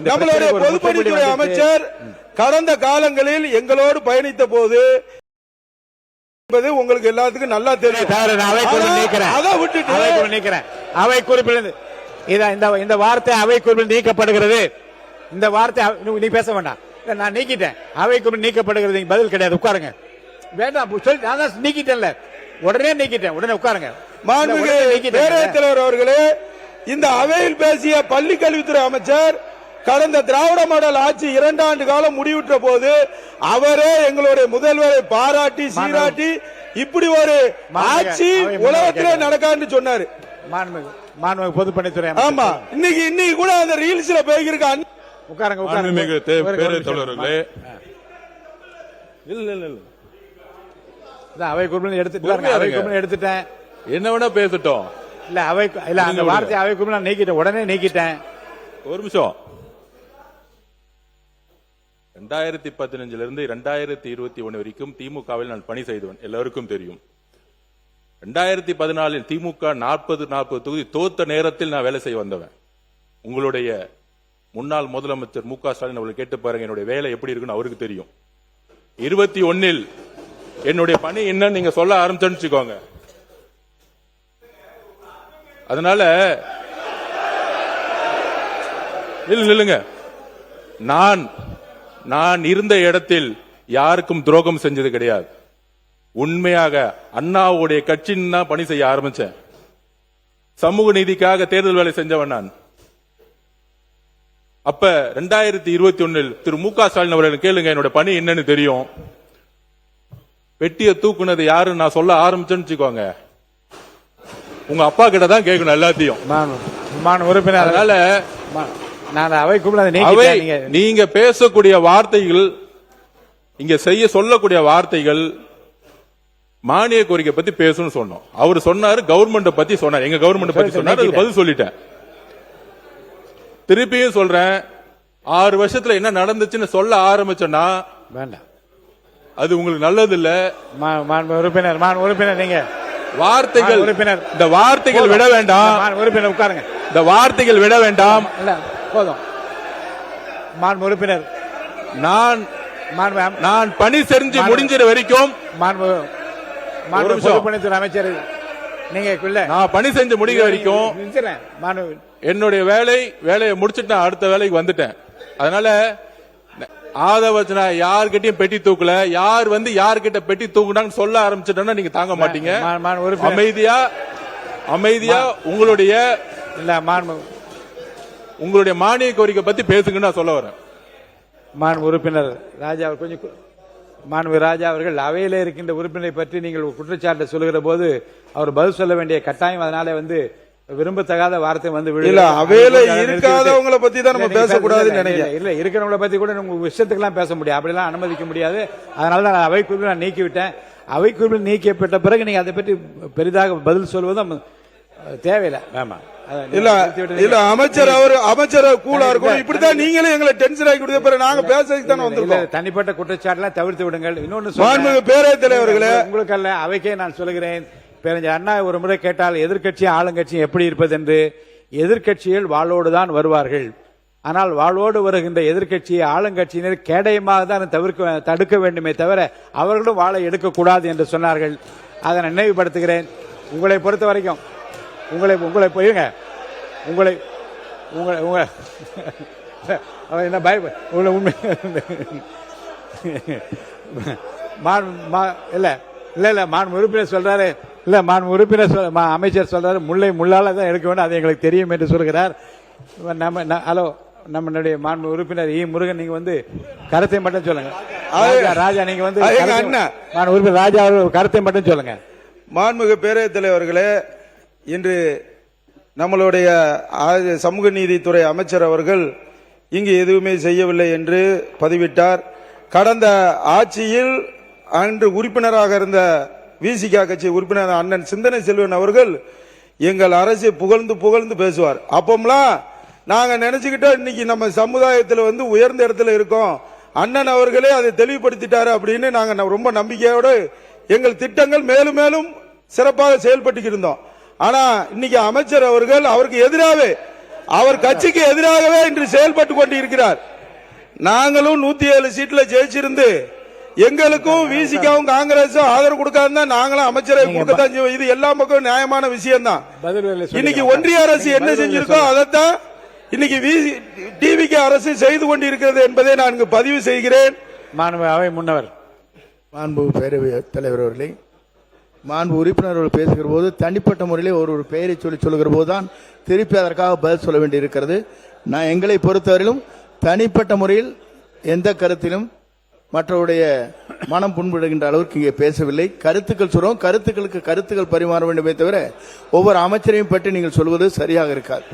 நம்மளுடைய பொதுப்பணித்துறை அமைச்சர் கடந்த காலங்களில் எங்களோடு பயணித்த போது உங்களுக்கு எல்லாத்துக்கும் நல்லா தெரியும். அதை விட்டுட்டு அவை குறிப்பில் இந்த வார்த்தை அவை குறிப்பில் நீக்கப்படுகிறது. இந்த வார்த்தை நீ பேச வேண்டாம், நான் நீக்கிட்டேன். அவை குறிப்பில் நீக்கப்படுகிறது, பதில் கிடையாது, உட்காருங்க. வேண்டாம் சொல்லி நான் தான் நீக்கிட்டேன்ல, உடனே நீக்கிட்டேன், உடனே உட்காருங்க. பேரவைத் தலைவர் அவர்களே, இந்த அவையில் பேசிய பள்ளி கல்வித்துறை அமைச்சர் கடந்த திராவிட மாடல் ஆட்சி 2 ஆண்டு காலம் முடிவுற்ற போது அவரே எங்களுடைய முதல்வரை பாராட்டி சீராட்டி இப்படி ஒரு ஆட்சி உலகத்திலே நடக்கான்னு சொன்னாரு. பொதுப்பணித்துறை ஆமா, இன்னைக்கு கூட அந்த ரீல்ஸ்ல போயிருக்காங்க. உட்காருங்க அவை குறிப்பில் எடுத்துட்டேன். என்ன வேணா பேசட்டும். இல்ல அவை இல்ல அந்த வார்த்தை அவை குறிப்பில் நான் நீக்கிட்டேன், உடனே நீக்கிட்டேன். ஒரு நிமிஷம். 2015 இருந்து 2021 வரைக்கும் திமுகவில் நான் பணி செய்தவன், எல்லாருக்கும் தெரியும். 2014 திமுக 40 தொகுதி தோத்த நேரத்தில் நான் வேலை செய்ய வந்தவன். உங்களுடைய முன்னாள் முதலமைச்சர் மு.க. ஸ்டாலின் அவர்கள் கேட்டு பாருங்க, என்னுடைய வேலை எப்படி இருக்குன்னு அவருக்கு தெரியும். 21 என்னுடைய பணி என்னன்னு நீங்க சொல்ல ஆரம்பிச்சுக்கோங்க. அதனால இல்லைங்க, நான் இருந்த இடத்தில் யாருக்கும் துரோகம் செஞ்சது கிடையாது. உண்மையாக அண்ணாவுடைய கட்சின்னு தான் பணி செய்ய ஆரம்பிச்சேன். சமூக நீதிக்காக தேர்தல் வேலை செஞ்சவன் நான். அப்ப 2021 திரு மு.க. ஸ்டாலின் அவர்கள் கேளுங்க, என்னோட பணி என்னன்னு தெரியும். பெட்டியை தூக்குனது யாருன்னு நான் சொல்ல ஆரம்பிச்சேன்னு வச்சுக்கோங்க, உங்க அப்பா கிட்ட தான் கேட்கணும் எல்லாத்தையும். அதனால நீங்க பேசக்கூடிய வார்த்தைகள், இங்க செய்ய சொல்லக்கூடிய வார்த்தைகள் மானிய கோரிக்கை பத்தி பேசணும்னு சொன்னோம். அவர் சொன்னாரு கவர்மெண்ட் பத்தி சொன்னார், எங்க கவர்மெண்ட் பத்தி சொன்னாரு, அதுக்கு பதில் சொல்லிட்டேன். திருப்பியும் சொல்றேன், 6 வருஷத்துல என்ன நடந்துச்சுன்னு சொல்ல ஆரம்பிச்சோன்னா வேண்டாம், அது உங்களுக்கு நல்லது இல்ல. உறுப்பினர் நீங்க வார்த்தைகள் இந்த வார்த்தைகள் விட வேண்டாம். உறுப்பினர் உட்காருங்க, இந்த வார்த்தைகள் விட வேண்டாம். போதும். உறுப்பினர் நான் பணி செஞ்சு முடிஞ்சிற வரைக்கும் அமைச்சர் நீங்க நான் பணி செஞ்சு முடிகிற வரைக்கும் என்னுடைய வேலையை முடிச்சுட்டு நான் அடுத்த வேலைக்கு வந்துட்டேன். அதனால ஆதவச்சனா யார்கிட்டயும் பெட்டி தூக்கல, யார் வந்து யார்கிட்ட பெட்டி தூக்குனான்னு சொல்ல ஆரம்பிச்சுட்டா நீங்க தாங்க மாட்டீங்க. அமைதியா உங்களுடைய மானிய கோரிக்கை பத்தி பேசுங்கன்னு நான் சொல்ல வரேன். உறுப்பினர் ராஜா கொஞ்சம் ராஜா அவர்கள் அவையில இருக்கின்ற உறுப்பினரை பற்றி நீங்கள் குற்றச்சாட்டை சொல்லுகிற போது அவர் பதில் சொல்ல வேண்டிய கட்டாயம், அதனால விரும்பத்தகாத வார்த்தை அவையில இருக்காதவங்களை பத்தி தான் நம்ம பேசக்கூடாதுன்னு நினைக்கிறேன். இல்ல இருக்கிறவங்களை பத்தி கூட உங்க விஷயத்துக்கெல்லாம் பேச முடியாது, அப்படிலாம் அனுமதிக்க முடியாது. அதனாலதான் நான் அவை குறிப்பில் நான் நீக்கிவிட்டேன். அவை குறிப்பில் நீக்கப்பட்ட பிறகு நீங்க அதை பற்றி பெரிதாக பதில் சொல்வதும் தேவையில்லை. ஆமா இல்ல அமைச்சர் கூலா இருக்கும். இப்படிதான் நீங்களே எங்களை டென்ஷன் ஆகி கொடுத்த பிறகு நாங்க பேசுறதுக்கு தானே வந்திருக்கோம். தனிப்பட்ட குற்றச்சாட்டுலாம் தவிர்த்து விடுங்கள். இன்னொன்னு பேரவைத் தலைவர்களே, உங்களுக்கு அல்ல அவைக்கே நான் சொல்லுகிறேன். பேரறிஞர் அண்ணா ஒரு முறை கேட்டால் எதிர்க்கட்சியும் ஆளுங்கட்சியும் எப்படி இருப்பது என்று. எதிர்க்கட்சிகள் வாளோடு தான் வருவார்கள், ஆனால் வாளோடு வருகின்ற எதிர்க்கட்சியை ஆளுங்கட்சியினர் கேடயமாக தான் தடுக்க வேண்டுமே தவிர அவர்களும் வாளை எடுக்கக்கூடாது என்று சொன்னார்கள். அதை நான் நினைவுபடுத்துகிறேன். உங்களை பொறுத்த வரைக்கும் உங்களை போயிருங்க, உங்களை என்ன பய உண்மை இல்ல உறுப்பினர் சொல்றாரு, இல்ல உறுப்பினர் அமைச்சர் சொல்றாரு முல்லை முள்ளால தான் எடுக்க வேண்டும், அது எங்களுக்கு தெரியும் என்று சொல்கிறார். ஹலோ, நம்மளுடைய மாண்பு உறுப்பினர் முருகன், நீங்க கருத்தை மட்டும் சொல்லுங்க. ராஜா நீங்க உறுப்பினர் ராஜா அவர்கள் கருத்தை மட்டும் சொல்லுங்க. மாண்புமிகு பேரவைத் தலைவர்களே, இன்று நம்மளுடைய சமூக நீதித்துறை அமைச்சர் அவர்கள் இங்கு எதுவுமே செய்யவில்லை என்று பதிவிட்டார். கடந்த ஆட்சியில் அன்று உறுப்பினராக இருந்த விசிக கட்சி உறுப்பினர் அண்ணன் சிந்தனை செல்வன் அவர்கள் எங்கள் அரசை புகழ்ந்து பேசுவார். அப்பமெல்லாம் நாங்க நினைச்சுக்கிட்டோம், இன்னைக்கு நம்ம சமுதாயத்தில் உயர்ந்த இடத்துல இருக்கோம், அண்ணன் அவர்களே அதை தெளிவுபடுத்திட்டாரு அப்படின்னு நாங்க ரொம்ப நம்பிக்கையோடு எங்கள் திட்டங்கள் மேலும் மேலும் சிறப்பாக செயல்பட்டு இருந்தோம். ஆனா இன்னைக்கு அமைச்சர் அவர்கள் அவருக்கு எதிராகவே அவர் கட்சிக்கு எதிராகவே இன்று செயல்பட்டு கொண்டிருக்கிறார். நாங்களும் 107 சீட்ல ஜெயிச்சிருந்து எங்களுக்கும் விசிகாவும் காங்கிரஸும் ஆதரவு கொடுக்காதுன்னா நாங்களும் அமைச்சரை கொடுக்கத்தான் செய்வோம். இது எல்லா பக்கம் நியாயமான விஷயம் தான். இன்னைக்கு ஒன்றிய அரசு என்ன செஞ்சிருக்கோ அதைத்தான் இன்னைக்கு டிவிக்கு அரசு செய்து கொண்டிருக்கிறது என்பதை நான் இங்கு பதிவு செய்கிறேன். மாண்பு அவை முன்னவர், மாண்பு பேரவைத் தலைவர் அவர்களே, மாண்பு உறுப்பினர்கள் பேசுகிற போது தனிப்பட்ட முறையிலே ஒரு பெயரை சொல்லுகிற போதுதான் திருப்பி அதற்காக பதில் சொல்ல வேண்டியிருக்கிறது. நான் எங்களை பொறுத்தவரையிலும் தனிப்பட்ட முறையில் எந்த கருத்திலும் மற்றவருடைய மனம் புண்படுகின்ற அளவுக்கு இங்கே பேசவில்லை. கருத்துக்கள் சொல்றோம், கருத்துக்களுக்கு கருத்துக்கள் பரிமாற வேண்டுமே தவிர ஒவ்வொரு அமைச்சரையும் பற்றி நீங்கள் சொல்வது சரியாக இருக்காது.